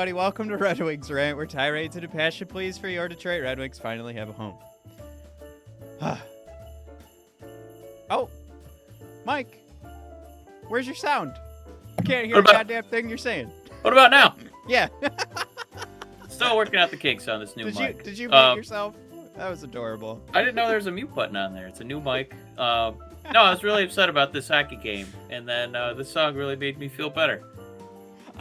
everybody. Welcome to Red Wings Rant, where tirades and impassioned pleas for your Detroit Red Wings finally have a home. Oh, Mike, where's your sound? I can't hear a goddamn thing you're saying. What about now? Yeah. Still working out the kinks on this new mic. Did you mute yourself? That was adorable. I didn't know there was a mute button on there. It's a new mic. No, I was really upset about this hockey game, and then this song really made me feel better.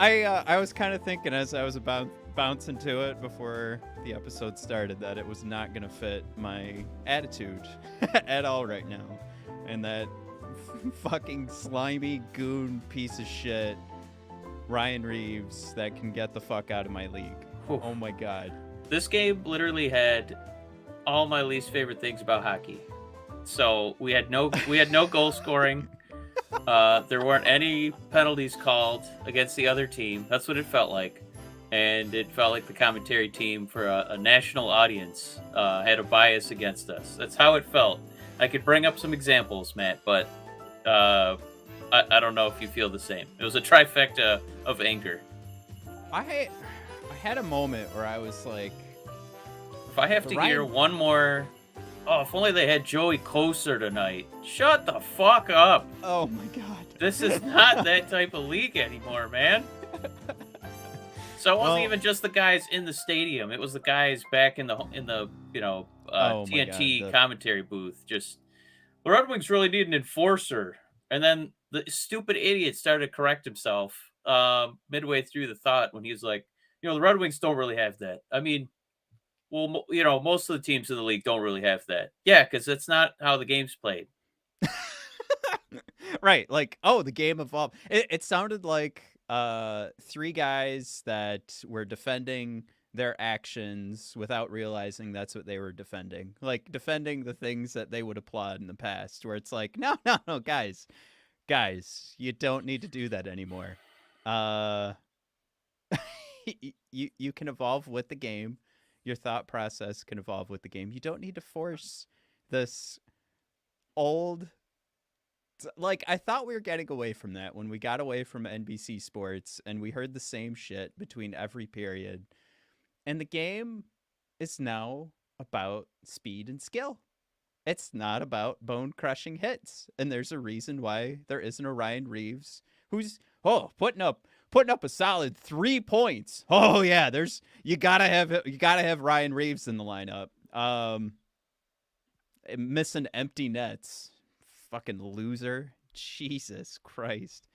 I was kind of thinking as I was about bouncing to it before the episode started that it was not going to fit my attitude at all right now. And that fucking slimy goon piece of shit, Ryan Reaves, that can get the fuck out of my league. Oof. Oh my God. This game literally had all my least favorite things about hockey. So we had no goal scoring. There weren't any penalties called against the other team. That's what it felt like. And it felt like the commentary team for a national audience had a bias against us. That's how it felt. I could bring up some examples, Matt, but I don't know if you feel the same. It was a trifecta of anger. I had a moment where I was like... If I have to hear one more... Oh, if only they had Joey Koser tonight. Shut the fuck up. Oh my God. This is not that type of league anymore, man. So it wasn't even just the guys in the stadium. It was the guys back in the TNT commentary booth. Just, the Red Wings really need an enforcer. And then the stupid idiot started to correct himself midway through the thought when he was like, the Red Wings don't really have that. I mean, well, most of the teams in the league don't really have that. Yeah, because that's not how the game's played. Right. Like, the game evolved. It sounded like three guys that were defending their actions without realizing that's what they were defending. Like, defending the things that they would applaud in the past, where it's like, no, guys, you don't need to do that anymore. You can evolve with the game. Your thought process can evolve with the game. You don't need to force this old... Like, I thought we were getting away from that when we got away from NBC Sports and we heard the same shit between every period. And the game is now about speed and skill. It's not about bone-crushing hits. And there's a reason why there isn't a Ryan Reaves who's putting up a solid 3 points. Oh yeah, you gotta have Ryan Reaves in the lineup. Missing empty nets. Fucking loser. Jesus Christ.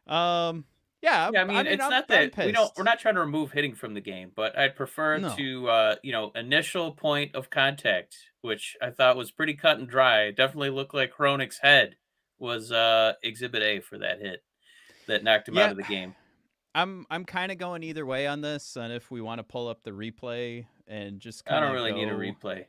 I mean, it's not that we're not trying to remove hitting from the game, but I'd prefer to initial point of contact, which I thought was pretty cut and dry. Definitely looked like Hronek's head was exhibit A for that hit that knocked him out of the game. I'm kind of going either way on this, and if we want to pull up the replay and just I don't really need a replay.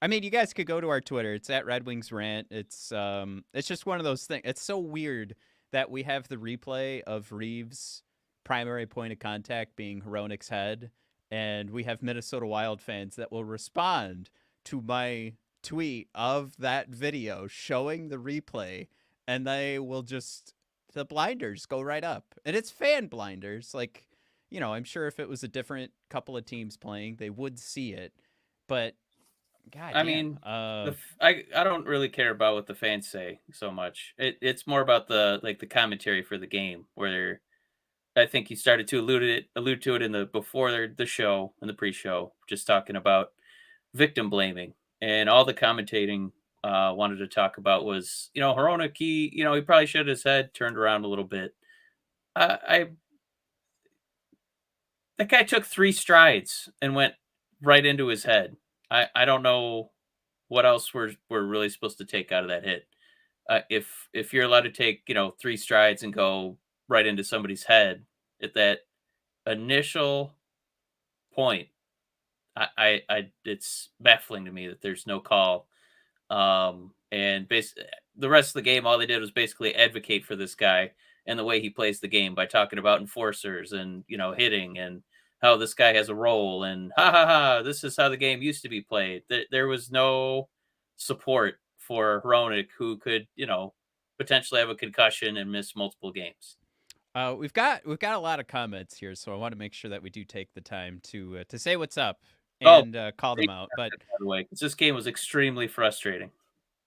I mean, you guys could go to our Twitter. It's at Red Wings Rant. It's just one of those things. It's so weird that we have the replay of Reeves' primary point of contact being Hronek's head, and we have Minnesota Wild fans that will respond to my tweet of that video showing the replay, and they will the blinders go right up. And it's fan blinders. Like, I'm sure if it was a different couple of teams playing, they would see it. But God, I mean, I don't really care about what the fans say so much. It's more about the commentary for the game, where I think he started to allude to it in the before the show and the pre-show, just talking about victim blaming, and all the commentating wanted to talk about was Hronek. He probably should have his head turned around a little bit. That guy took 3 strides and went right into his head. I don't know what else we're really supposed to take out of that hit. If you're allowed to take 3 strides and go right into somebody's head at that initial point, it's baffling to me that there's no call. And the rest of the game, all they did was basically advocate for this guy and the way he plays the game by talking about enforcers and hitting and how this guy has a role, and this is how the game used to be played. There was no support for Hronek, who could, potentially have a concussion and miss multiple games. We've got a lot of comments here, so I want to make sure that we do take the time to say what's up Oh, and call them out. But by the way, 'cause this game was extremely frustrating.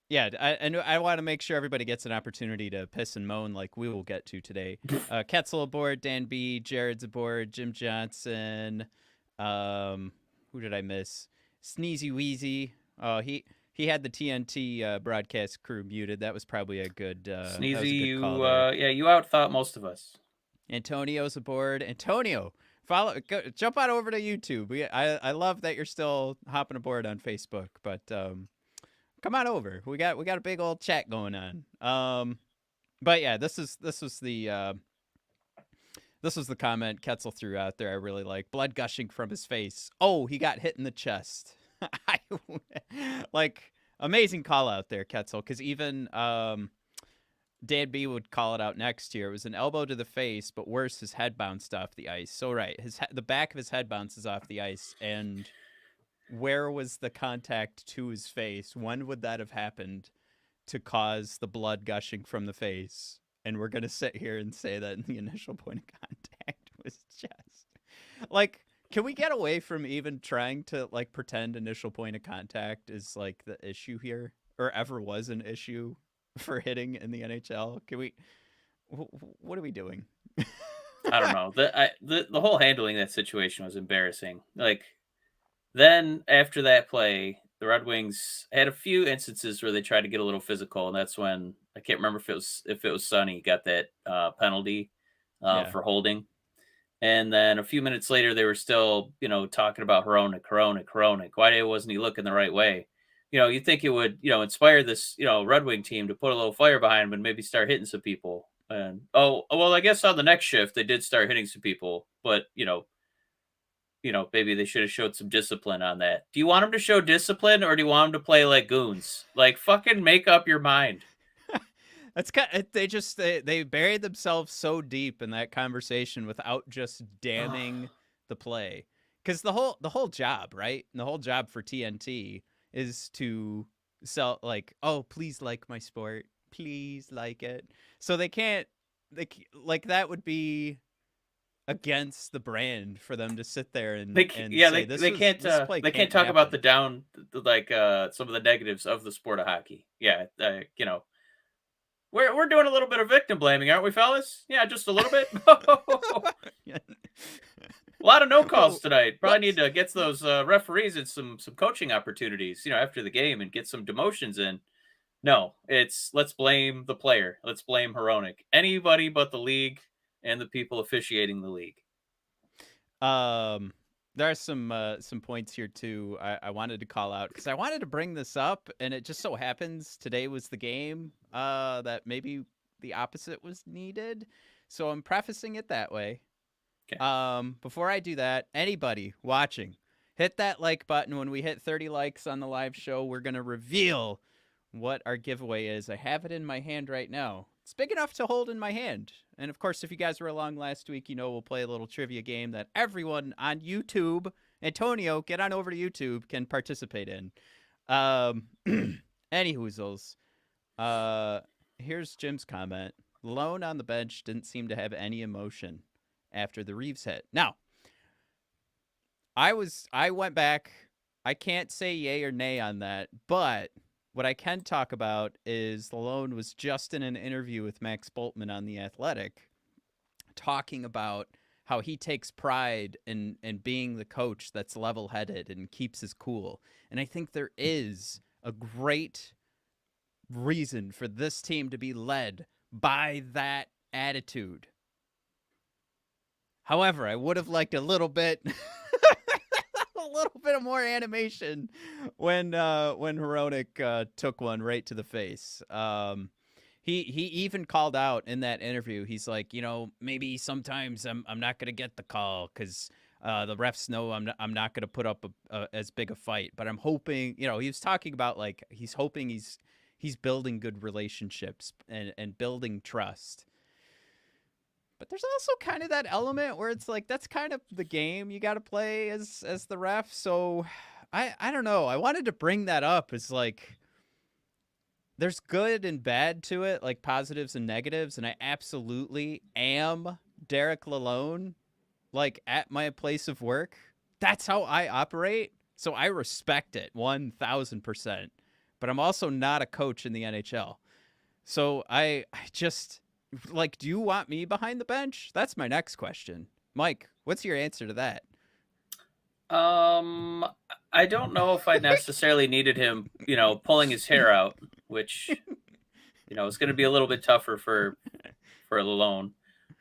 yeah, I want to make sure everybody gets an opportunity to piss and moan like we will get to today. Ketzel aboard, Dan B, Jared's aboard, Jim Johnson. Who did I miss? Sneezy Wheezy. Oh, he had the TNT broadcast crew muted. That was probably a good Sneezy, call there. you outthought most of us. Antonio's aboard. Antonio, jump on over to YouTube. I love that you're still hopping aboard on Facebook, but come on over. We got a big old chat going on. But yeah, this was the comment Ketzel threw out there. I really like blood gushing from his face. Oh, he got hit in the chest. Like amazing call out there, Ketzel, because even Dan B would call it out next year. It was an elbow to the face, but worse, his head bounced off the ice. So right, the back of his head bounces off the ice, and where was the contact to his face? When would that have happened to cause the blood gushing from the face? And we're gonna sit here and say that the initial point of contact was chest. Like, can we get away from even trying to like pretend initial point of contact is like the issue here, or ever was an issue for hitting in the NHL? Can we? What are we doing? I don't know. The whole handling that situation was embarrassing. Like, then after that play, the Red Wings had a few instances where they tried to get a little physical, and that's when I can't remember if it was Sonny got that penalty Yeah. for holding. And then a few minutes later, they were still, talking about Hronek. Why wasn't he looking the right way? You'd think it would, inspire this, Red Wing team to put a little fire behind him and maybe start hitting some people. And well, I guess on the next shift they did start hitting some people, but maybe they should have showed some discipline on that. Do you want him to show discipline, or do you want him to play like goons? Like, fucking make up your mind. That's they buried themselves so deep in that conversation without just damning the play. Because the whole job, right? And the whole job for TNT is to sell, like, oh, please like my sport, please like it. So they can't, like, that would be against the brand for them to sit there and say this play they can't can't talk about happen. some of the negatives of the sport of hockey. Yeah, we're doing a little bit of victim blaming, aren't we, fellas? Yeah, just a little bit. A lot of no calls tonight. Probably need to get those referees and some coaching opportunities, after the game, and get some demotions in. No, it's let's blame the player. Let's blame Hronek. Anybody but the league and the people officiating the league. There are some points here too. I wanted to call out because I wanted to bring this up, and it just so happens today was the game that maybe the opposite was needed. So I'm prefacing it that way. Okay. Before I do that, anybody watching, hit that like button. When we hit 30 likes on the live show, we're gonna reveal what our giveaway is. I have it in my hand right now. It's big enough to hold in my hand. And of course, if you guys were along last week, we'll play a little trivia game that everyone on YouTube, Antonio, get on over to YouTube, can participate in. Any hoozles. Here's Jim's comment. Lone on the bench didn't seem to have any emotion after the Reaves hit. Now, I went back. I can't say yay or nay on that, but what I can talk about is Lalone was just in an interview with Max Boltman on The Athletic talking about how he takes pride in being the coach that's level-headed and keeps his cool. And I think there is a great reason for this team to be led by that attitude. However, I would have liked a little bit of more animation when Hronek took one right to the face. He even called out in that interview. He's like, maybe sometimes I'm not gonna get the call because the refs know I'm not gonna put up as big a fight. But I'm hoping, he was talking about like he's hoping he's building good relationships and building trust. But there's also kind of that element where it's like that's kind of the game you got to play as the ref. So I don't know. I wanted to bring that up as like there's good and bad to it, like positives and negatives, and I absolutely am Derek Lalone, like at my place of work. That's how I operate. So I respect it 1000%. But I'm also not a coach in the NHL. So I just like, do you want me behind the bench? That's my next question. Mike, what's your answer to that? I don't know if I necessarily needed him, pulling his hair out, which, is going to be a little bit tougher for Lalone.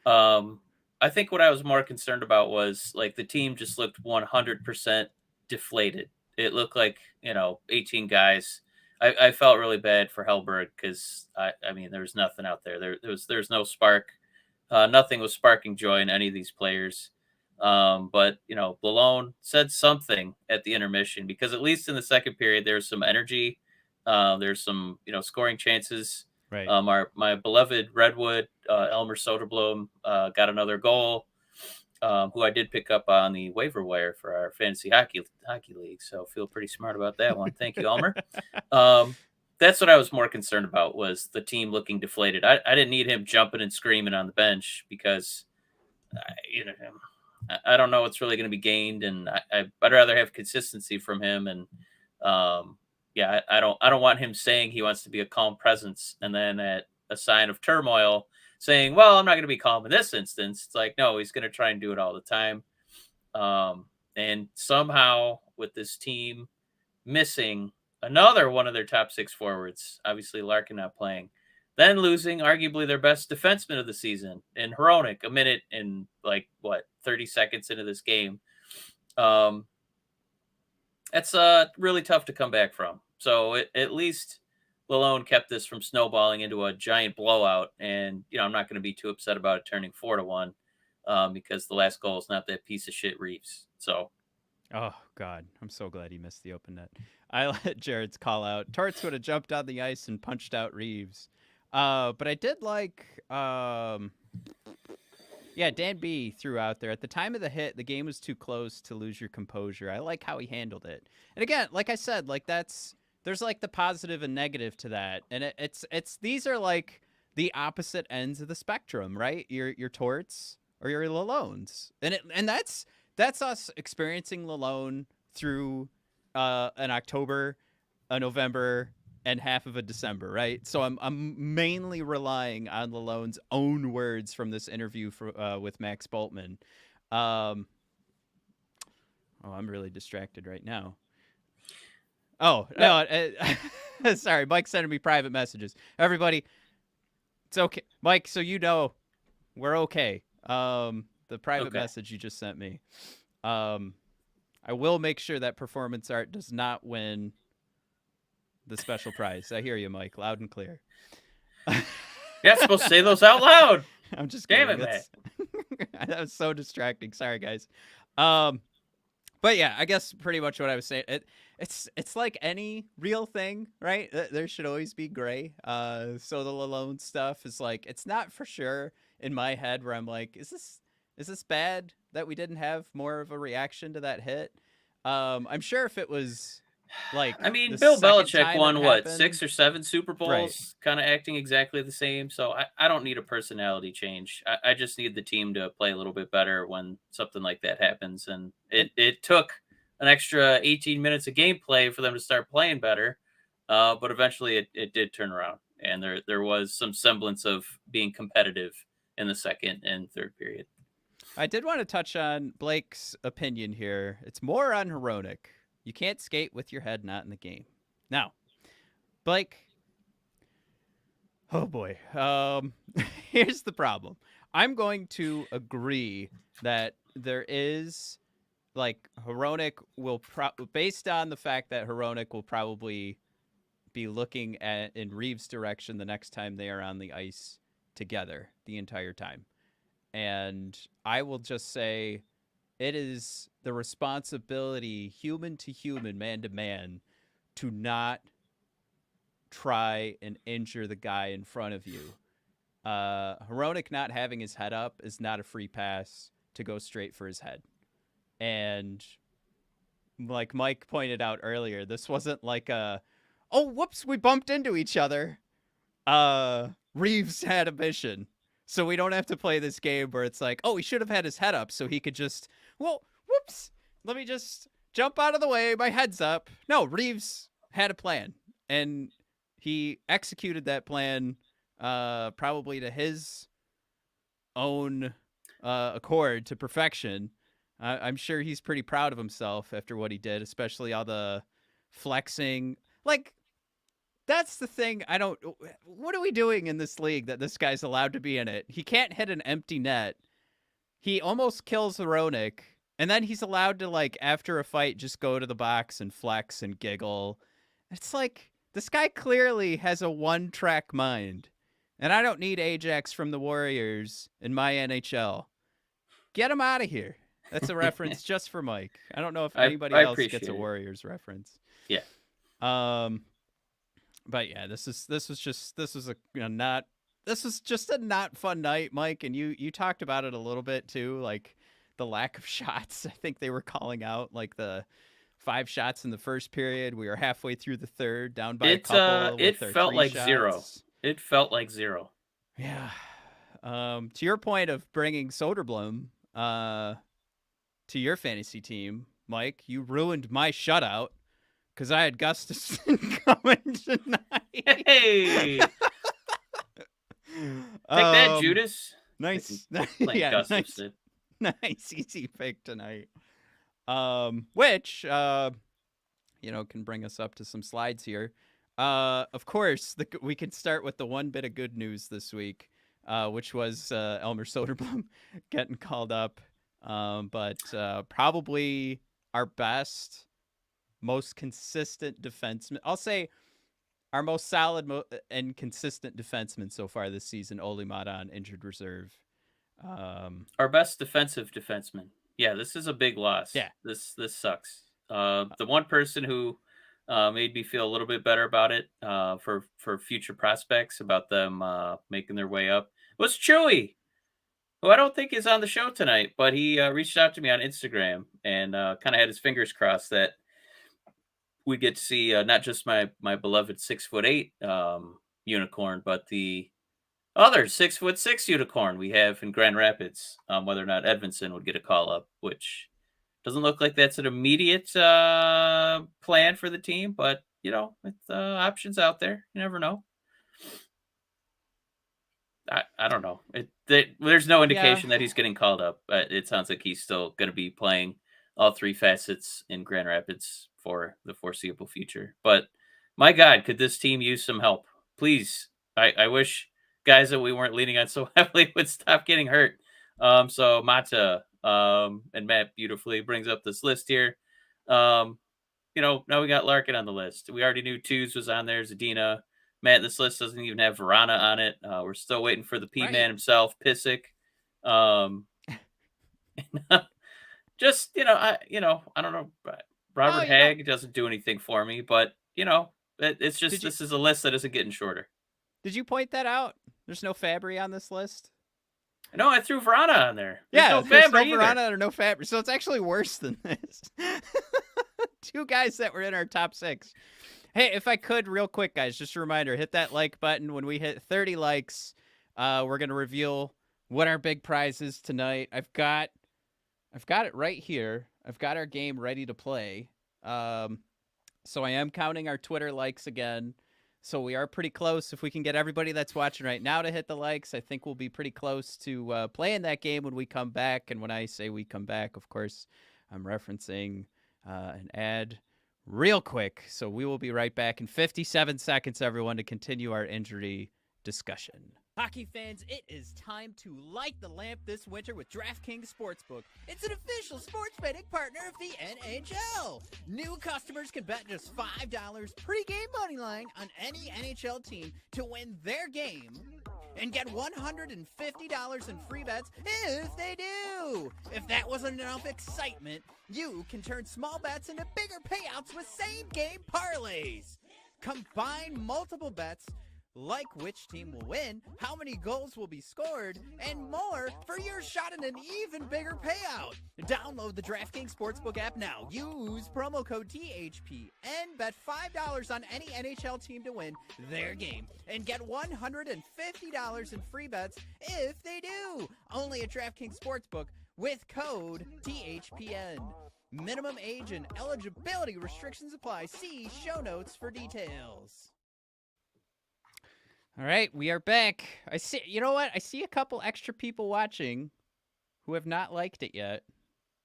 I think what I was more concerned about was like the team just looked 100% deflated. It looked like 18 guys. I felt really bad for Hellberg because I mean there was nothing out there. There's no spark. Nothing was sparking joy in any of these players. But Lalone said something at the intermission because at least in the second period there's some energy. There's some scoring chances. Right. My beloved Redwood, ELmer Soderblom, got another goal, who I did pick up on the waiver wire for our fantasy hockey league. So feel pretty smart about that one. Thank you, ELmer. That's what I was more concerned about was the team looking deflated. I didn't need him jumping and screaming on the bench because, I don't know what's really going to be gained, and I'd rather have consistency from him. And yeah, I don't want him saying he wants to be a calm presence, and then at a sign of turmoil saying, "Well, I'm not going to be calm in this instance." It's like, no, he's going to try and do it all the time. And somehow with this team missing another one of their top six forwards, obviously Larkin not playing, then losing arguably their best defenseman of the season in Hronek a minute and 30 seconds into this game. That's really tough to come back from. So at least Lalone kept this from snowballing into a giant blowout. And, I'm not going to be too upset about it turning 4-1 because the last goal is not that piece of shit Reaves. So. Oh, God. I'm so glad he missed the open net. I let Jared's call out. Torts would have jumped on the ice and punched out Reaves. But I did like, Dan B threw out there. At the time of the hit, the game was too close to lose your composure. I like how he handled it. And again, like I said, there's like the positive and negative to that. And it's these are like the opposite ends of the spectrum, right? Your Torts or your Lalones. And that's us experiencing Lalone through an October, a November, and half of a December, right? So I'm mainly relying on Lalone's own words from this interview with Max Bultman. I'm really distracted right now. Oh, no. Sorry, Mike's sending me private messages. Everybody, it's okay. Mike, so we're okay. The private message you just sent me. I will make sure that performance art does not win the special prize. I hear you, Mike, loud and clear. You're not supposed to say those out loud. I'm just kidding. Damn it, man. That was so distracting. Sorry, guys. But yeah, I guess pretty much what I was saying. It's like any real thing, right? There should always be gray. So the Lalone stuff is like, it's not for sure in my head where I'm like, is this bad that we didn't have more of a reaction to that hit? I'm sure if it was like, I mean, Bill Belichick won 6 or 7 Super Bowls, right, kind of acting exactly the same. So I don't need a personality change. I just need the team to play a little bit better when something like that happens. And it took an extra 18 minutes of gameplay for them to start playing better. But eventually it did turn around, and there was some semblance of being competitive in the second and third period. I did want to touch on Blake's opinion here. It's more on Hronek. You can't skate with your head not in the game. Now, Blake, oh boy. Here's the problem. I'm going to agree that there is, like, Hronek will, based on the fact that Hronek will probably be looking in Reaves' direction the next time they are on the ice together the entire time. And I will just say it is the responsibility, human to human, man to man, to not try and injure the guy in front of you. Hronek not having his head up is not a free pass to go straight for his head. And like Mike pointed out earlier, this wasn't like a oh, whoops, we bumped into each other. Reaves had a mission. So we don't have to play this game where it's like, oh, he should have had his head up so he could just, well, whoops, let me just jump out of the way, my head's up. No, Reaves had a plan, and he executed that plan probably to his own accord, to perfection. I'm sure he's pretty proud of himself after what he did, especially all the flexing. Like, that's the thing. What are we doing in this league that this guy's allowed to be in it? He can't hit an empty net. He almost kills Ronick, and then he's allowed to, like, after a fight, just go to the box and flex and giggle. It's like, this guy clearly has a one-track mind, and I don't need Ajax from the Warriors in my NHL. Get him out of here. That's a reference just for Mike. I don't know if anybody else gets a Warriors reference. Yeah. But yeah, this was just a not fun night, Mike. And you talked about it a little bit too, like the lack of shots. I think they were calling out like the 5 shots in the first period. We were halfway through the third, down by a couple. It felt like shots. 0. It felt like 0. Yeah. To your point of bringing Soderblom to your fantasy team, Mike, you ruined my shutout because I had Gustafson coming tonight. Hey! Take that, Judas. Nice. Yeah, Gustafson. Nice easy pick tonight. Which can bring us up to some slides here. Of course, we can start with the one bit of good news this week, which was ELmer Soderblom getting called up. But probably our best, most consistent defenseman. I'll say our most solid and consistent defenseman so far this season, Olli Maatta on injured reserve. Our best defensive defenseman. Yeah, this is a big loss. Yeah. This sucks. The one person who made me feel a little bit better about it for future prospects, about them making their way up, was Chewy, who I don't think is on the show tonight, but he reached out to me on Instagram and kind of had his fingers crossed that we get to see not just my beloved 6'8" unicorn, but the other 6'6" unicorn we have in Grand Rapids. Whether or not Edvinsson would get a call up, which doesn't look like that's an immediate plan for the team, but with options out there, you never know. I don't know. There's no indication that he's getting called up. It sounds like he's still going to be playing all 3 facets in Grand Rapids for the foreseeable future. But my God, could this team use some help? Please. I wish guys that we weren't leaning on so heavily would stop getting hurt. So Maatta and Matt beautifully brings up this list here. Now we got Larkin on the list. We already knew Twos was on there, Zadina. Matt, this list doesn't even have Vrana on it. We're still waiting for the P-Man himself, Pissick. Just, I don't know. Robert Hagg doesn't do anything for me, but, it's just this is a list that isn't getting shorter. Did you point that out? There's no Fabbri on this list? No, I threw Vrana on there. There's no Vrana or no Fabbri. So it's actually worse than this. 2 guys that were in our top 6. Hey, if I could, real quick, guys, just a reminder, hit that like button. When we hit 30 likes, we're going to reveal what our big prize is tonight. I've got it right here. I've got our game ready to play. So I am counting our Twitter likes again. So we are pretty close. If we can get everybody that's watching right now to hit the likes, I think we'll be pretty close to playing that game when we come back. And when I say we come back, of course, I'm referencing an ad real quick. So we will be right back in 57 seconds, everyone, to continue our injury discussion. Hockey fans, it is time to light the lamp this winter with DraftKings Sportsbook. It's an official sports betting partner of the NHL. New customers can bet just $5 pre-game money line on any NHL team to win their game and get $150 in free bets if they do. If that wasn't enough excitement, you can turn small bets into bigger payouts with same-game parlays. Combine multiple bets like which team will win, how many goals will be scored, and more for your shot at an even bigger payout. Download the DraftKings Sportsbook app now. Use promo code THP and bet $5 on any NHL team to win their game and get $150 in free bets if they do. Only at DraftKings Sportsbook with code THPN. Minimum age and eligibility restrictions apply. See show notes for details. All right, we are back. I see. You know what? I see a couple extra people watching who have not liked it yet.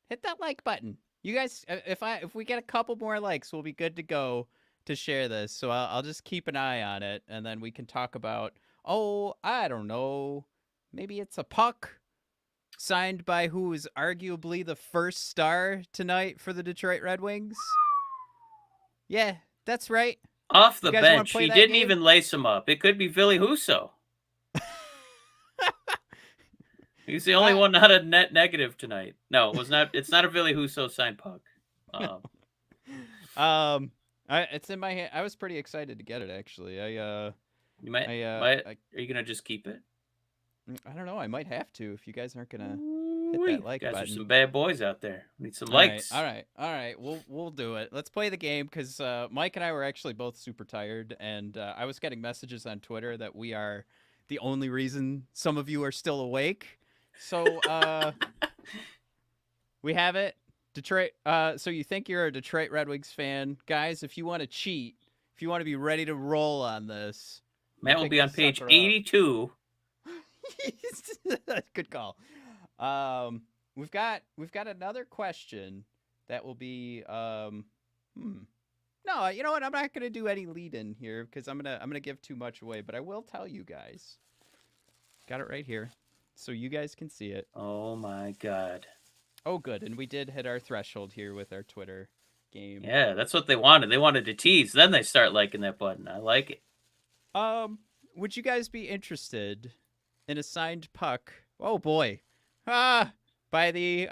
Hit that like button. You guys, if we get a couple more likes, we'll be good to go to share this. So I'll just keep an eye on it, and then we can talk about. Oh, I don't know. Maybe it's a puck signed by who is arguably the first star tonight for the Detroit Red Wings. Yeah, that's right. Off the bench. He didn't even lace him up. It could be Ville Husso. He's the only one not a net negative tonight. No, it was not. It's not a Ville Husso signed puck. It's in my hand. I was pretty excited to get it, actually. Are you gonna just keep it? I don't know. I might have to if you guys aren't gonna hit that like button. Guys are some bad boys out there. We need some likes. All right. We'll do it. Let's play the game because Mike and I were actually both super tired, and I was getting messages on Twitter that we are the only reason some of you are still awake. So we have it. Detroit. So you think you're a Detroit Red Wings fan, guys? If you want to cheat, if you want to be ready to roll on this, Matt will be on page 82. Good call. We've got another question that will be No, you know what? I'm not gonna do any lead in here because I'm gonna give too much away, but I will tell you guys. Got it right here, so you guys can see it. Oh my god. Oh, good, and we did hit our threshold here with our Twitter game. Yeah, that's what they wanted. They wanted to tease. Then they start liking that button. I like it. Would you guys be interested in a signed puck? Oh boy. By the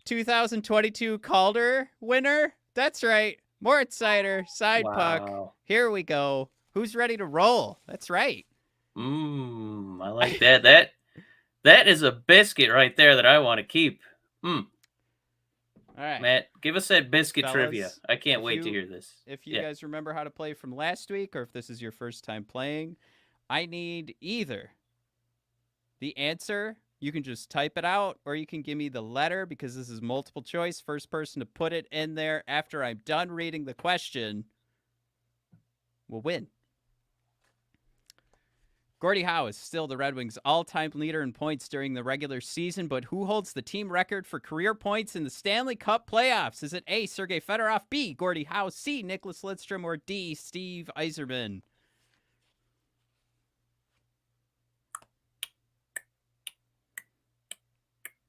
2022 Calder winner? That's right. Moritz Seider, side puck. Here we go. Who's ready to roll? That's right. I like that. That is a biscuit right there that I want to keep. All right. Matt, give us that biscuit trivia. I can't wait to hear this. If you guys remember how to play from last week, or if this is your first time playing, I need either the answer. You can just type it out, or you can give me the letter because this is multiple choice. First person to put it in there after I'm done reading the question will win. Gordie Howe is still the Red Wings' all-time leader in points during the regular season, but who holds the team record for career points in the Stanley Cup playoffs? Is it A, Sergei Fedorov, B, Gordie Howe, C, Nicholas Lidstrom, or D, Steve Yzerman?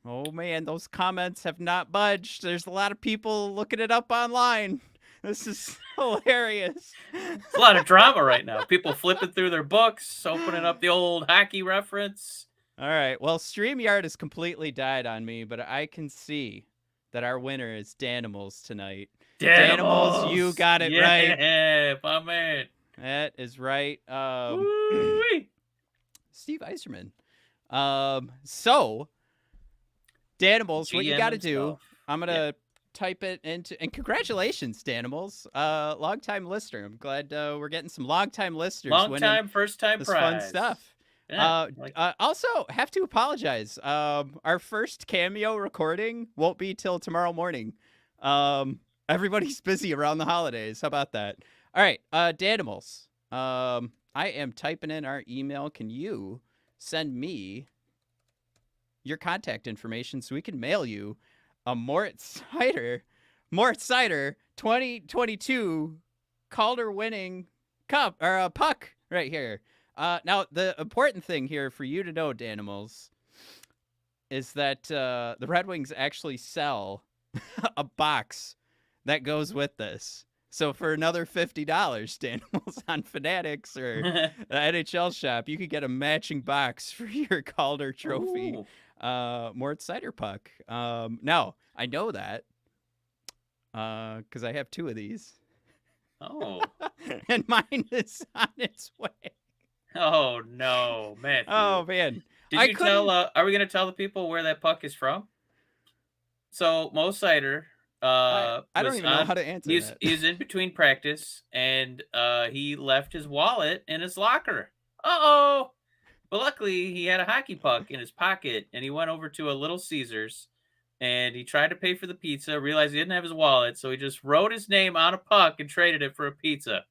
Oh, man, those comments have not budged. There's a lot of people looking it up online. This is hilarious. It's a lot of drama right now. People flipping through their books, opening up the old hockey reference. All right. Well, StreamYard has completely died on me, but I can see that our winner is Danimals tonight. Danimals, you got it right. Yeah, my man. That is right. Steve Yzerman. So, Danimals, what you got to do, I'm going to type it into, and congratulations, Danimals, long-time listener. I'm glad we're getting some long-time listeners. Long-time, first-time this prize. Fun stuff. Yeah, also, have to apologize. Our first cameo recording won't be till tomorrow morning. Everybody's busy around the holidays. How about that? All right, Danimals. I am typing in our email. Can you send me your contact information so we can mail you a Moritz Seider 2022 Calder winning cup or a puck right here. Now the important thing here for you to know, Danimals, is that the Red Wings actually sell a box that goes with this. So for another $50, Danimals, on Fanatics or the NHL shop, you could get a matching box for your Calder trophy. Ooh. Moritz Seider puck. Now, I know that because I have two of these. Oh. And mine is on its way. Oh no, Matthew. Oh man, Did you tell? Are we gonna tell the people where that puck is from? So Mo Sider I don't was even know how on. to answer He that. was in between practice, and he left his wallet in his locker. Uh-oh. But luckily, he had a hockey puck in his pocket, and he went over to a Little Caesars, and he tried to pay for the pizza, realized he didn't have his wallet, so he just wrote his name on a puck and traded it for a pizza.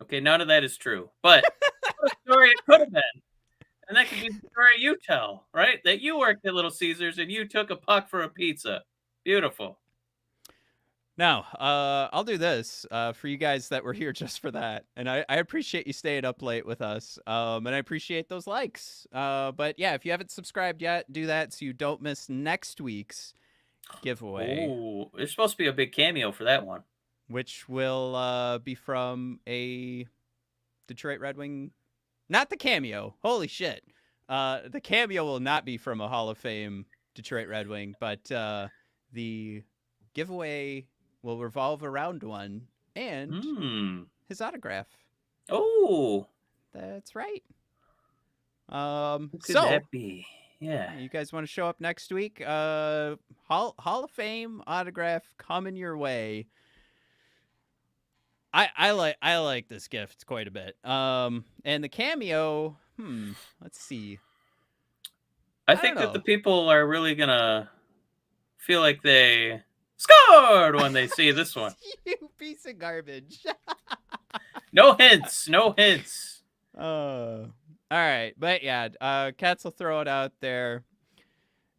Okay, none of that is true, but what a story it could have been. And that could be the story you tell, right? That you worked at Little Caesars and you took a puck for a pizza. Beautiful. Now, I'll do this for you guys that were here just for that, and I appreciate you staying up late with us, and I appreciate those likes. But yeah, if you haven't subscribed yet, do that so you don't miss next week's giveaway. Ooh, there's supposed to be a big cameo for that one, which will be from a Detroit Red Wing. Not the cameo. Holy shit. The cameo will not be from a Hall of Fame Detroit Red Wing, but the giveaway will revolve around one and his autograph. Oh, that's right. Who could that be? Yeah. You guys want to show up next week? Hall of Fame autograph coming your way. I like this gift quite a bit. And the cameo, let's see. I think that the people are really gonna feel like they scored when they see this one. You piece of garbage. No hints. No hints. All right, but yeah, Cats will throw it out there.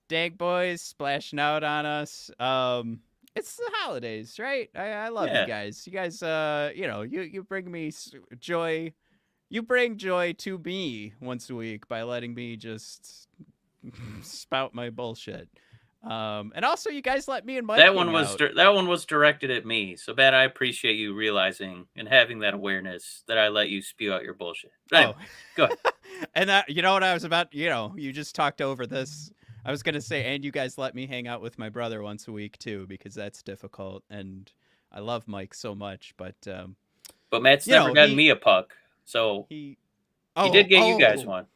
Dank boys splashing out on us. It's the holidays, right? I love you guys. You guys, you bring me joy. You bring joy to me once a week by letting me just spout my bullshit. And also, you guys let me and Mike. That one was directed at me. So bad. I appreciate you realizing and having that awareness that I let you spew out your bullshit. Anyway, go ahead. And that, you know what I was about. You just talked over this. I was gonna say, and you guys let me hang out with my brother once a week too, because that's difficult, and I love Mike so much. But Matt's never gotten me a puck, so he did get you guys one.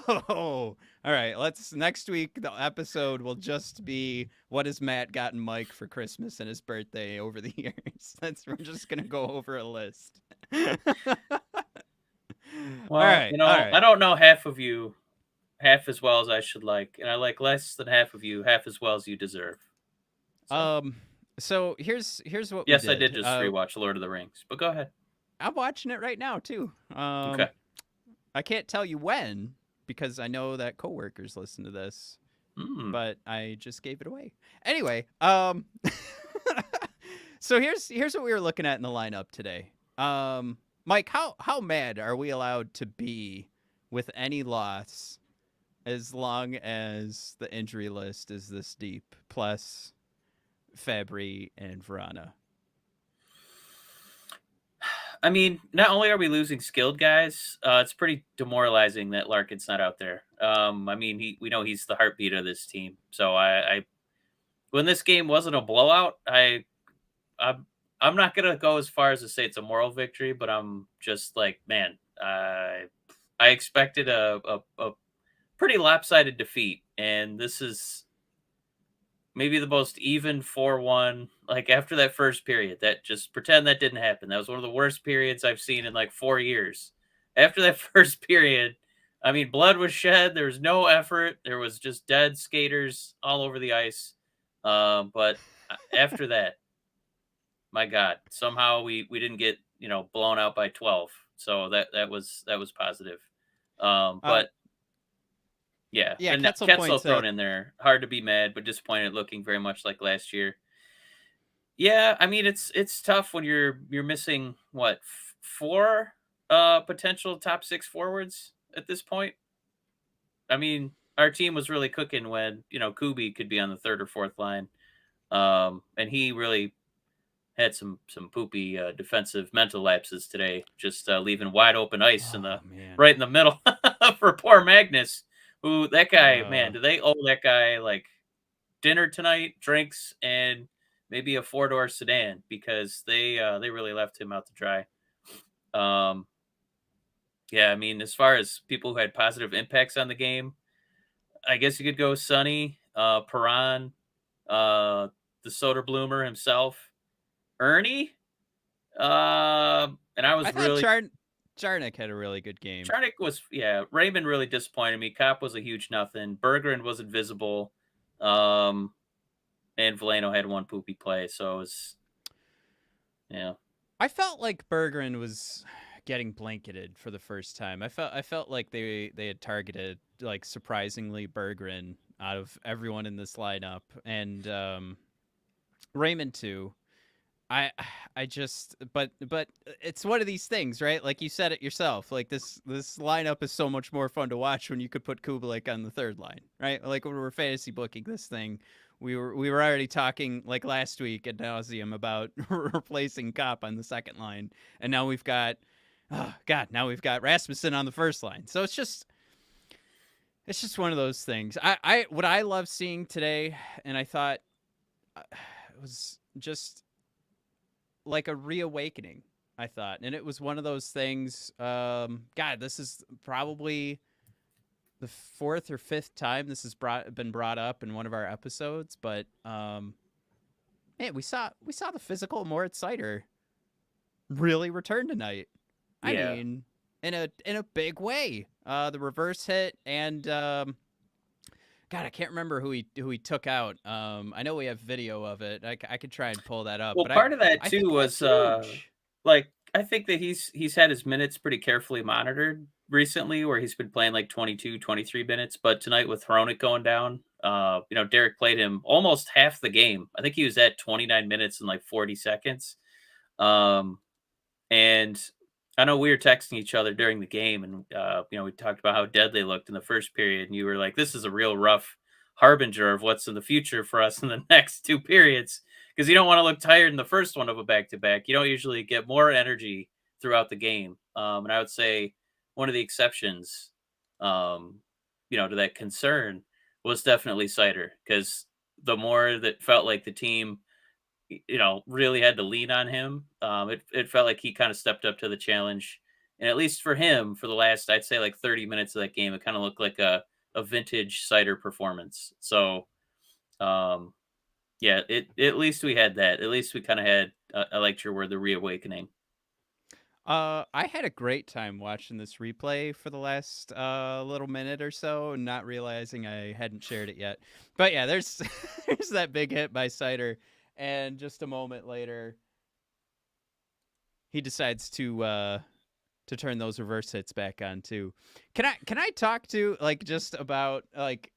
Oh, all right. Next week the episode will just be what has Matt gotten Mike for Christmas and his birthday over the years. We're just gonna go over a list. Well, right, I don't know half of you half as well as I should like, and I like less than half of you half as well as you deserve. So here's what. Yes, I did just rewatch Lord of the Rings, but go ahead. I'm watching it right now too. Okay. I can't tell you when because I know that coworkers listen to this, but I just gave it away. Anyway, so here's what we were looking at in the lineup today. Mike, how mad are we allowed to be with any loss as long as the injury list is this deep, plus Fabbri and Vrana? I mean, not only are we losing skilled guys, it's pretty demoralizing that Larkin's not out there. I mean, we know he's the heartbeat of this team. So I when this game wasn't a blowout, I'm not gonna go as far as to say it's a moral victory, but I'm just like, man, I expected a pretty lopsided defeat, and this is maybe the most even 4-1. Like after that first period, that just pretend that didn't happen. That was one of the worst periods I've seen in like 4 years. After that first period, I mean, blood was shed. There was no effort. There was just dead skaters all over the ice. But after that, my God, somehow we didn't get blown out by 12. So that was positive. But yeah, and Ketzel thrown in there. Hard to be mad, but disappointed, looking very much like last year. Yeah, I mean it's tough when you're missing what 4 potential top 6 forwards at this point. I mean, our team was really cooking when Kubalik could be on the 3rd or 4th line, and he really had some poopy defensive mental lapses today, just leaving wide open ice right in the middle for poor Magnus. Who that guy, man, do they owe that guy like dinner tonight, drinks, and maybe a 4-door sedan, because they really left him out to dry. Um, yeah, I mean, as far as people who had positive impacts on the game, I guess you could go Sonny, Perron, uh, the Soderbloomer himself, Ernie. And I I was thought really Jarnik had a really good game. Charnick was yeah. Raymond really disappointed me. Copp was a huge nothing. Berggren was invisible. Um, and Veleno had one poopy play, so it was yeah. I felt like Berggren was getting blanketed for the first time. I felt like they had targeted like surprisingly Berggren out of everyone in this lineup, and Raymond too. I I just but it's one of these things, right? Like you said it yourself. Like this lineup is so much more fun to watch when you could put Kubalik on the third line, right? Like when we were fantasy booking this thing, we were already talking like last week ad nauseum about replacing Copp on the second line, and now we've got oh god, now we've got Rasmussen on the first line. So it's just one of those things. I what I love seeing today, and I thought it was just like a reawakening, I thought. And it was one of those things, God, this is probably the fourth or fifth time this has been brought up in one of our episodes, but man, we saw the physical Moritz Seider really return tonight. I Yeah. mean, in a big way. The reverse hit and God, I can't remember who he took out. I know we have video of it. I could try and pull that up, Well, but I part of that I too think that's was huge. like I think that he's had his minutes pretty carefully monitored recently, where he's been playing like 22, 23 minutes. But tonight with Hronik going down, Derek played him almost half the game. I think he was at 29 minutes and like 40 seconds. Um, and I know we were texting each other during the game, and we talked about how dead they looked in the first period, and you were like, "This is a real rough harbinger of what's in the future for us in the next two periods," because you don't want to look tired in the first one of a back to back. You don't usually get more energy throughout the game, and I would say one of the exceptions, to that concern was definitely Cider, because the more that felt like the team really had to lean on him. It felt like he kind of stepped up to the challenge, and at least for him, for the last I'd say like 30 minutes of that game, it kind of looked like a vintage Cider performance. So yeah, at least we had that. At least we kind of had I liked your word, the reawakening. I had a great time watching this replay for the last little minute or so, not realizing I hadn't shared it yet. But yeah, there's there's that big hit by Cider, and just a moment later, he decides to turn those reverse hits back on too. Can I talk to like just about like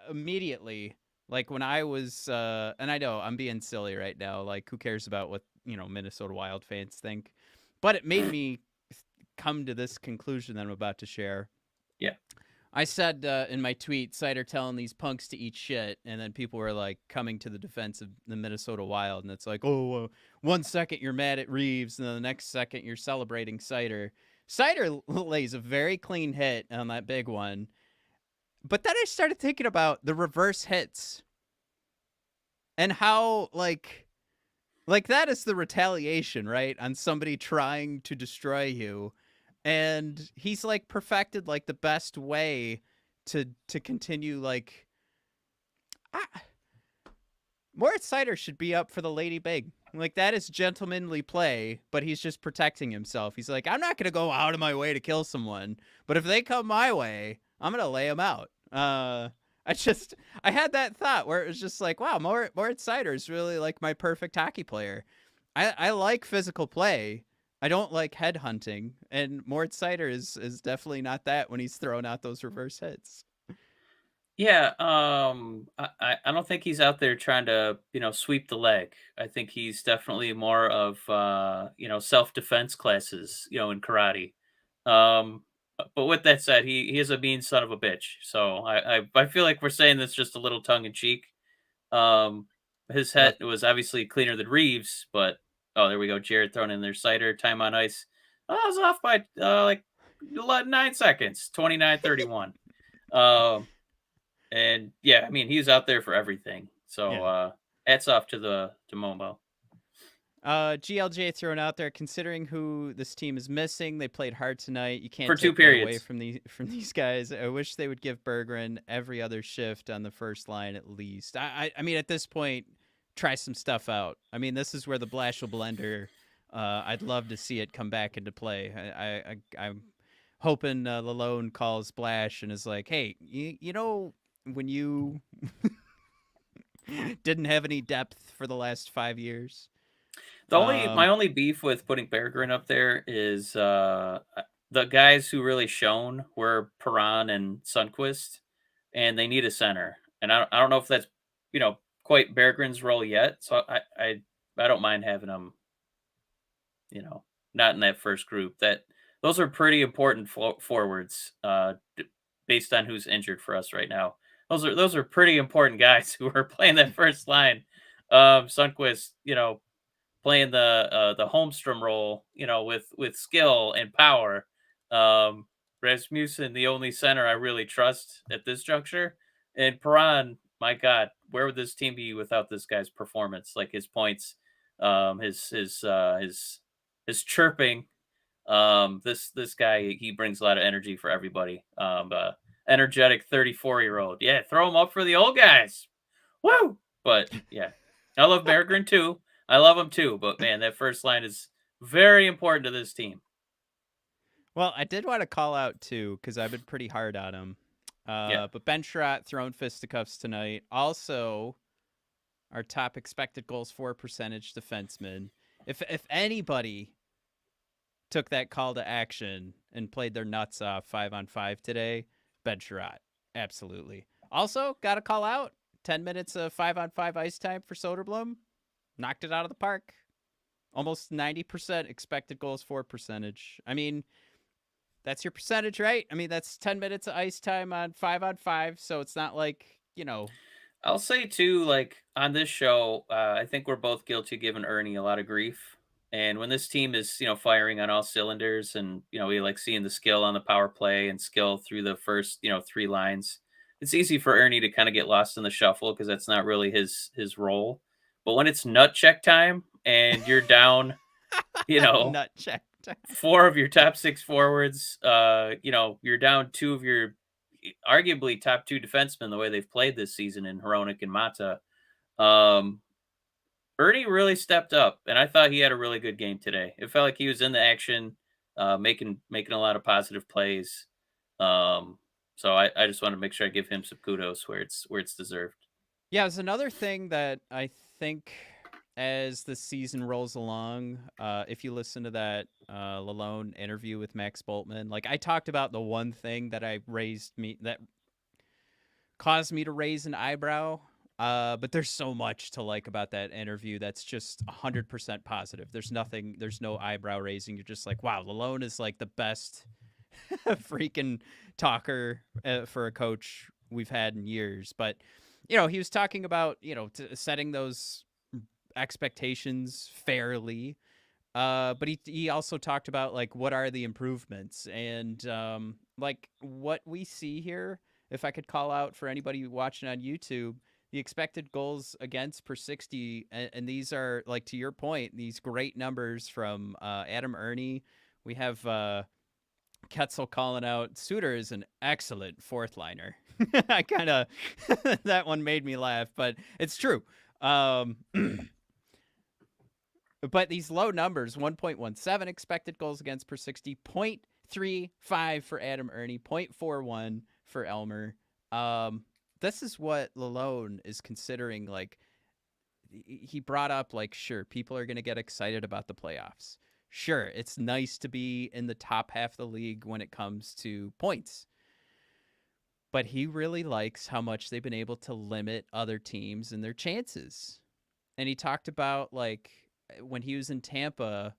immediately like when I was and I know I'm being silly right now, like who cares about what Minnesota Wild fans think, but it made me come to this conclusion that I'm about to share. Yeah. I said in my tweet, Cider telling these punks to eat shit, and then people were like coming to the defense of the Minnesota Wild, and it's like, oh, 1 second you're mad at Reaves, and then the next second you're celebrating Cider. Cider lays a very clean hit on that big one, but then I started thinking about the reverse hits and how like that is the retaliation, right, on somebody trying to destroy you, and he's like perfected like the best way to continue like I, Moritz Sider should be up for the Lady Big. Like that is gentlemanly play, but he's just protecting himself. He's like, I'm not gonna go out of my way to kill someone, but if they come my way, I'm gonna lay them out. I had that thought where it was just like, wow, Moritz Sider is really like my perfect hockey player. I like physical play. I don't like head hunting, and Moritz Sider is definitely not that when he's throwing out those reverse hits. Yeah, I don't think he's out there trying to, sweep the leg. I think he's definitely more of, self-defense classes, in karate. But with that said, he is a mean son of a bitch. So I feel like we're saying this just a little tongue in cheek. Um, his Well, head was obviously cleaner than Reeves, but oh, there we go. Jared throwing in their cider, time on ice. Oh, I was off by like 9 seconds, 29-31. Um, and yeah, I mean, he's out there for everything. So yeah. hats off to Momo. GLJ thrown out there. Considering who this team is missing, they played hard tonight. You can't For two take that away periods. from these guys. I wish they would give Berggren every other shift on the first line at least. I mean, at this point, try some stuff out. I mean, this is where the Blashill blender. I'd love to see it come back into play. I'm hoping Lalone calls Blash and is like, "Hey, you know when you didn't have any depth for the last 5 years." My only beef with putting Berggren up there is the guys who really shone were Perron and Sundquist, and they need a center. And I don't know if that's quite Berggren's role yet. So I don't mind having him not in that first group. Those are pretty important forwards based on who's injured for us right now. Those are pretty important guys who are playing that first line. Sundquist, playing the Holmstrom role, with skill and power. Rasmussen, the only center I really trust at this juncture, and Perron. My God, where would this team be without this guy's performance? Like his points, his chirping. This guy, he brings a lot of energy for everybody. Energetic 34-year-old. Yeah, throw him up for the old guys. Woo! But yeah, I love Berggren too. I love him too. But man, that first line is very important to this team. Well, I did want to call out too because I've been pretty hard on him. Yeah. But Ben Sherratt throwing fisticuffs tonight. Also, our top expected goals for percentage defenseman. If anybody took that call to action and played their nuts off 5-on-5 today, Ben Sherratt. Absolutely. Also, got to call out 10 minutes of 5-on-5 ice time for Soderblom. Knocked it out of the park. Almost 90% expected goals for percentage. I mean, that's your percentage, right? I mean, that's 10 minutes of ice time on 5-on-5, so it's not like, I'll say too, like on this show, I think we're both guilty of giving Ernie a lot of grief. And when this team is, firing on all cylinders, and we like seeing the skill on the power play and skill through the first, three lines, it's easy for Ernie to kind of get lost in the shuffle because that's not really his role. But when it's nut check time and you're down, nut check time. 4 of your top 6 forwards, you're down 2 of your arguably top 2 defensemen the way they've played this season in Hronek and Mata. Ernie really stepped up, and I thought he had a really good game today. It felt like he was in the action, making a lot of positive plays. So I just want to make sure I give him some kudos where it's deserved. Yeah, it's another thing that I think as the season rolls along, if you listen to that Lalone interview with Max Boltman, like I talked about the one thing that that caused me to raise an eyebrow. But there's so much to like about that interview that's just 100% positive. There's no eyebrow raising. You're just like, wow, Lalone is like the best freaking talker for a coach we've had in years. But, he was talking about, setting those expectations fairly. But he also talked about like, what are the improvements and like what we see here. If I could call out for anybody watching on YouTube, the expected goals against per 60, and these are, like, to your point, these great numbers from Adam Ernie. We have Ketzel calling out Suter is an excellent fourth liner. I kind of that one made me laugh, but it's true. But these low numbers, 1.17 expected goals against per 60, 0.35 for Adam Ernie, 0.41 for ELmer. This is what Lalone is considering. Like, he brought up, like, sure, people are going to get excited about the playoffs. Sure, it's nice to be in the top half of the league when it comes to points. But he really likes how much they've been able to limit other teams and their chances. And he talked about, like, when he was in Tampa,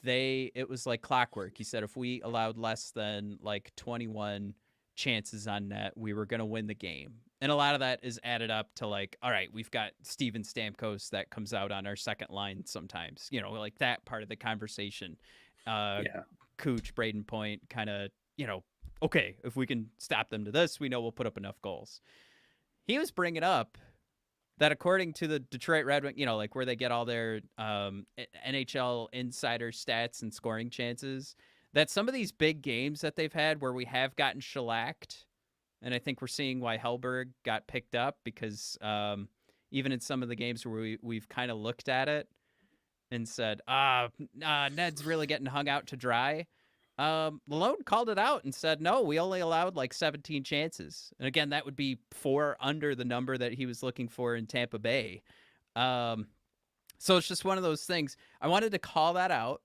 it was like clockwork. He said if we allowed less than, like, 21 chances on net, we were going to win the game. And a lot of that is added up to, like, all right, we've got Steven Stamkos that comes out on our second line sometimes, like that part of the conversation. Cooch, Braden Point, kind of, okay, if we can stop them to this, we know we'll put up enough goals. He was bringing up that according to the Detroit Red Wings, like where they get all their NHL insider stats and scoring chances, that some of these big games that they've had where we have gotten shellacked, and I think we're seeing why Hellberg got picked up, because even in some of the games where we've kind of looked at it and said, Ned's really getting hung out to dry. Malone called it out and said, no, we only allowed like 17 chances. And again, that would be 4 under the number that he was looking for in Tampa Bay. So it's just one of those things. I wanted to call that out.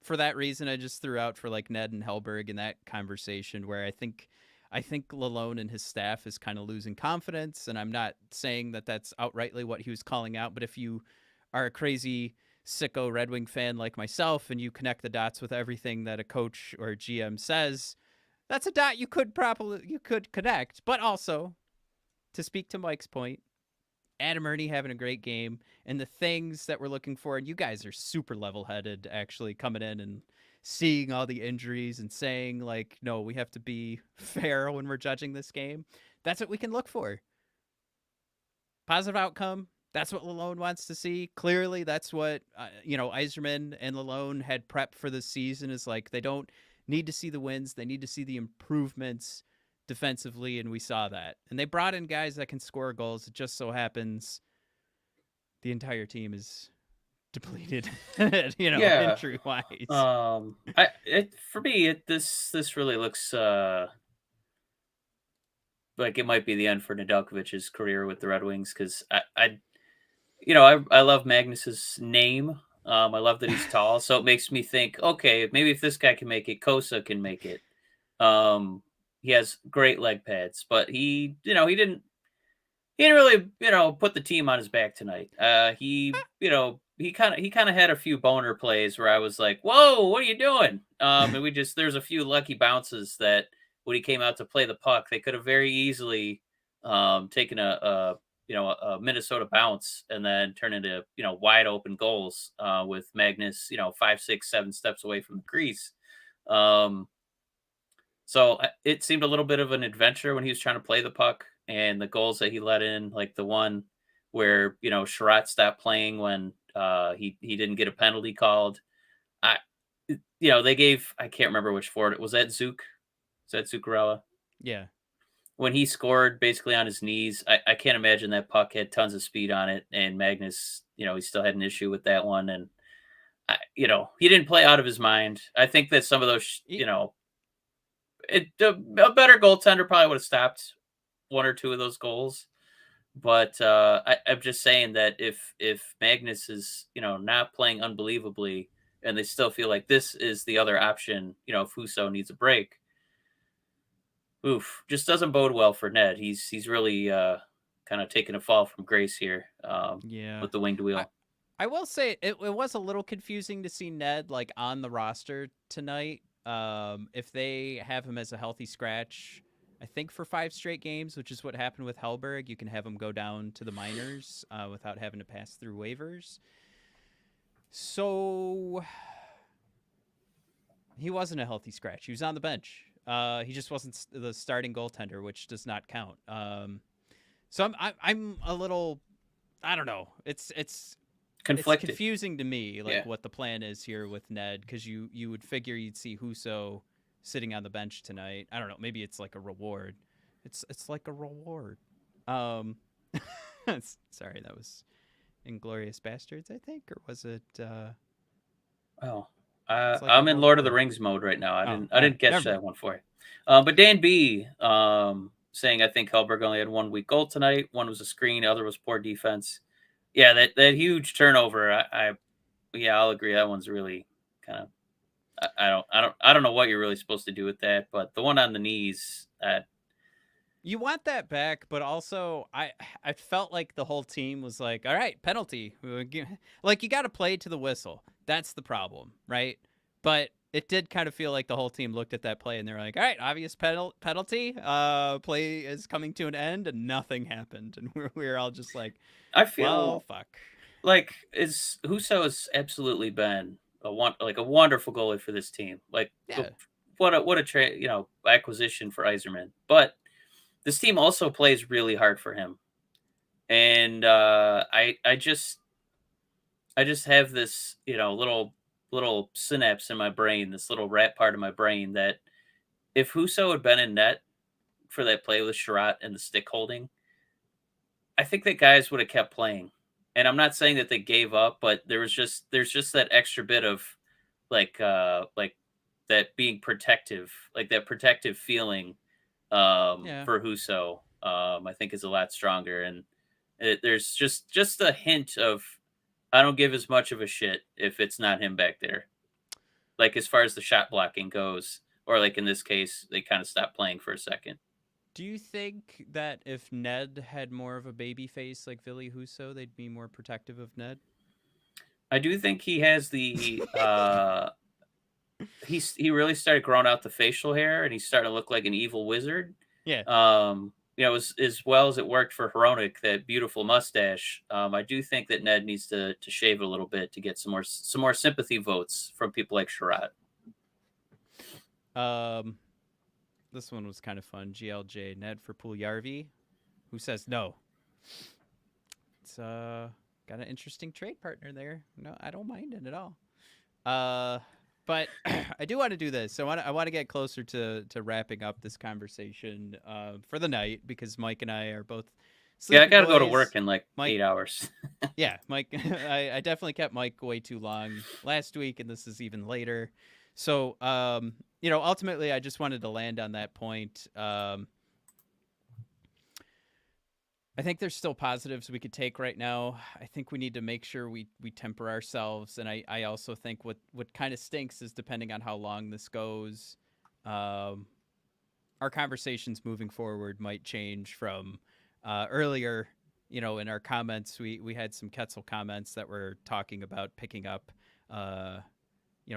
For that reason, I just threw out for like Ned and Hellberg in that conversation, where I think Lalone and his staff is kind of losing confidence. And I'm not saying that that's outrightly what he was calling out, but if you are a crazy sicko Red Wing fan like myself and you connect the dots with everything that a coach or a GM says, that's a dot you could connect. But also, to speak to Mike's point, Adam Ernie having a great game, and the things that we're looking for, and you guys are super level-headed actually coming in and seeing all the injuries and saying, like, no, we have to be fair when we're judging this game. That's what we can look for. Positive outcome. That's what Lalone wants to see. Clearly, that's what, Yzerman and Lalone had prepped for this season, is like, they don't need to see the wins. They need to see the improvements defensively, and we saw that. And they brought in guys that can score goals. It just so happens the entire team is depleted, injury-wise. For me, this really looks like it might be the end for Nedeljkovic's career with the Red Wings, because I love Magnus's name. I love that he's tall, so it makes me think, okay, maybe if this guy can make it, Kosa can make it. He has great leg pads, but he didn't really, put the team on his back tonight. He kind of had a few boner plays where I was like, whoa, what are you doing? And there's a few lucky bounces that when he came out to play the puck, they could have very easily taken a Minnesota bounce and then turn into, wide open goals with Magnus, 5, 6, 7 steps away from the crease. So it seemed a little bit of an adventure when he was trying to play the puck, and the goals that he let in, like the one where, Sherratt stopped playing when he didn't get a penalty called. They gave, I can't remember which forward. Was that Zook? Is that Zuccarello? Yeah. When he scored basically on his knees, I can't imagine that puck had tons of speed on it. And Magnus, he still had an issue with that one. And, he didn't play out of his mind. I think that some of those, a better goaltender probably would have stopped 1 or 2 of those goals. But I'm just saying that if Magnus is, not playing unbelievably, and they still feel like this is the other option, if Husso needs a break, just doesn't bode well for Ned. He's really kind of taking a fall from grace here with the winged wheel. I will say it was a little confusing to see Ned like on the roster tonight. If they have him as a healthy scratch, I think for 5 straight games, which is what happened with Hellberg, you can have him go down to the minors without having to pass through waivers. So he wasn't a healthy scratch. He was on the bench. He just wasn't the starting goaltender, which does not count. So I'm a little, I don't know. It's conflicted. It's confusing to me, what the plan is here with Ned, because you would figure you'd see Husso sitting on the bench tonight. I don't know. Maybe it's like a reward. It's like a reward. Sorry, that was Inglourious Bastards, I think, or was it? I'm in Lord of the Rings mode right now. I didn't catch that one for you. But Dan B saying, I think Hellberg only had 1 weak goal tonight. One was a screen, other was poor defense. Yeah, that huge turnover. I'll agree. That one's really kind of. I don't know what you're really supposed to do with that, but the one on the knees. You want that back, but also I felt like the whole team was like, all right, penalty. Like, you got to play to the whistle. That's the problem, right? But it did kind of feel like the whole team looked at that play and they were like, all right, obvious penalty. Play is coming to an end, and nothing happened. And we were all just like, I feel, well, fuck. Like, Husso has absolutely been a wonderful goalie for this team. Like, what a acquisition for Yzerman. But this team also plays really hard for him. And I just have this, little synapse in my brain, this little rat part of my brain that if Husso had been in net for that play with Sherratt and the stick holding, I think that guys would have kept playing. And I'm not saying that they gave up, but there's just that extra bit of like that being protective, like that protective feeling Yeah. for Husso, I think is a lot stronger. And there's just a hint of I don't give as much of a shit if it's not him back there. Like as far as the shot blocking goes, or like in this case, they kind of stopped playing for a second. Do you think that if Ned had more of a baby face like Ville Husso, they'd be more protective of Ned? I do think he has the he really started growing out the facial hair, and he's starting to look like an evil wizard. Yeah. As well as it worked for Hronik, that beautiful mustache. I do think that Ned needs to shave a little bit to get some more sympathy votes from people like Sherratt. This one was kind of fun. GLJ Ned for Puljujarvi, who says no. It's got an interesting trade partner there. No, I don't mind it at all. But I do want to do this. I want to get closer to wrapping up this conversation for the night because Mike and I are both. Yeah, I got to go to work in like 8 hours. Yeah, Mike. I definitely kept Mike way too long last week, and this is even later. So, ultimately, I just wanted to land on that point. I think there's still positives we could take right now. I think we need to make sure we temper ourselves. And I also think what kind of stinks is depending on how long this goes, our conversations moving forward might change from earlier, in our comments. We had some Ketzel comments that were talking about picking up,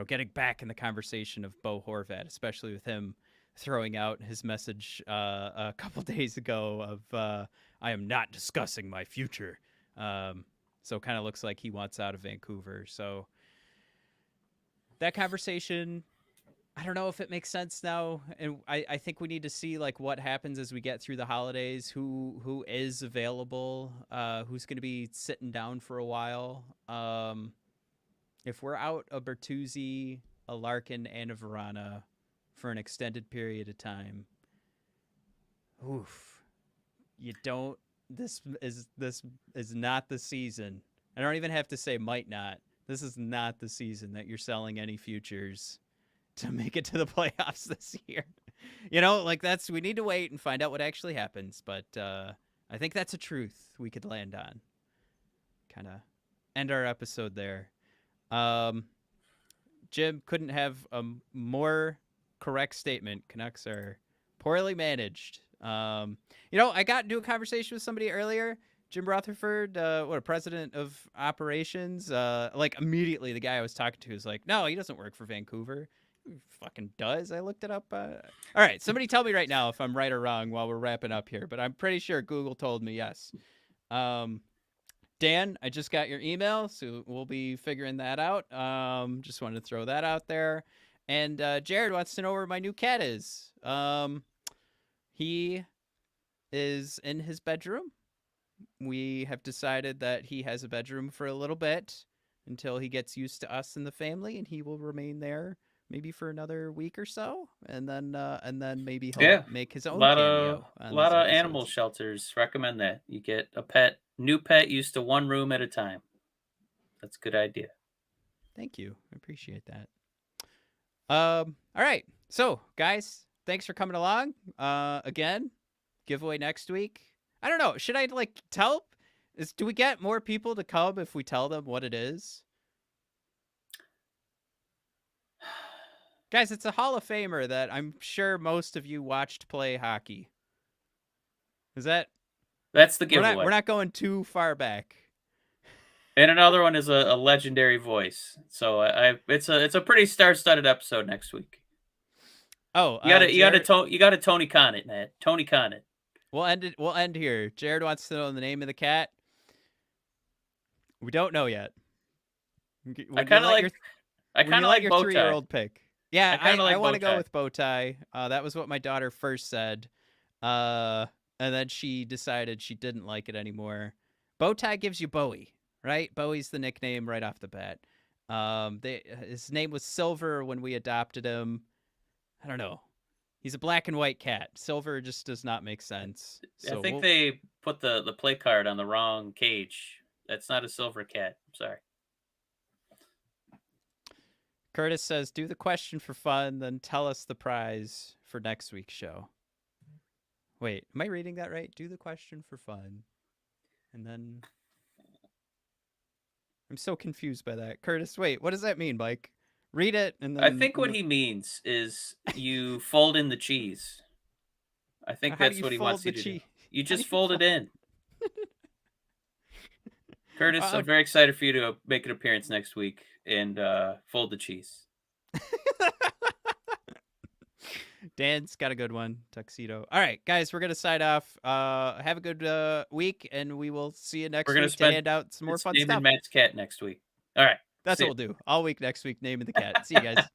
getting back in the conversation of Bo Horvat, especially with him throwing out his message a couple days ago of I am not discussing my future. So kind of looks like he wants out of Vancouver. So that conversation, I don't know if it makes sense now. And I think we need to see like what happens as we get through the holidays, who is available, who's going to be sitting down for a while. If we're out a Bertuzzi, a Larkin, and a Vrana for an extended period of time, oof. You don't. This is not the season. I don't even have to say might not. This is not the season that you're selling any futures to make it to the playoffs this year. We need to wait and find out what actually happens. But I think that's a truth we could land on. Kind of end our episode there. Jim couldn't have a more correct statement. Canucks are poorly managed. I got into a conversation with somebody earlier, Jim Rutherford, a president of operations. Immediately the guy I was talking to was like, no, he doesn't work for Vancouver. He fucking does. I looked it up. All right. Somebody tell me right now if I'm right or wrong while we're wrapping up here, but I'm pretty sure Google told me yes. Dan, I just got your email, so we'll be figuring that out. Just wanted to throw that out there. And Jared wants to know where my new cat is. He is in his bedroom. We have decided that he has a bedroom for a little bit until he gets used to us and the family, and he will remain there maybe for another week or so, and then maybe he'll make his own cameo. A lot of animal shelters recommend that you get a new pet used to one room at a time. That's a good idea. Thank you. I appreciate that. All right. So, guys, thanks for coming along. Again, giveaway next week. I don't know. Should I tell? Do we get more people to come if we tell them what it is? Guys, it's a Hall of Famer that I'm sure most of you watched play hockey. That's the giveaway. We're not going too far back. And another one is a legendary voice. So it's a pretty star-studded episode next week. Oh, you gotta Tony Khan it, man. Tony Khan it. We'll end here. Jared wants to know the name of the cat. We don't know yet. I kind of like your Bowtie. 3-year-old pick. Yeah, I want to go Bowtie. with Bowtie. That was what my daughter first said. And then she decided she didn't like it anymore. Bowtie gives you Bowie, right? Bowie's the nickname right off the bat. His name was Silver when we adopted him. I don't know. He's a black and white cat. Silver just does not make sense. So I think they put the play card on the wrong cage. That's not a silver cat. I'm sorry. Curtis says, do the question for fun, then tell us the prize for next week's show. Wait, am I reading that right? Do the question for fun. And then... I'm so confused by that. Curtis, wait, what does that mean, Mike? Read it, and then... I think what he means is you fold in the cheese. I think that's what he wants you to do. You just fold it in. Curtis, I'm very excited for you to make an appearance next week and fold the cheese. Dan's got a good one. Tuxedo. All right, guys, we're going to sign off. Have a good week, and we will see you next week to hand out some more fun stuff. Naming Matt's cat next week. All right. That's what we'll do. All week next week, naming the cat. See you guys.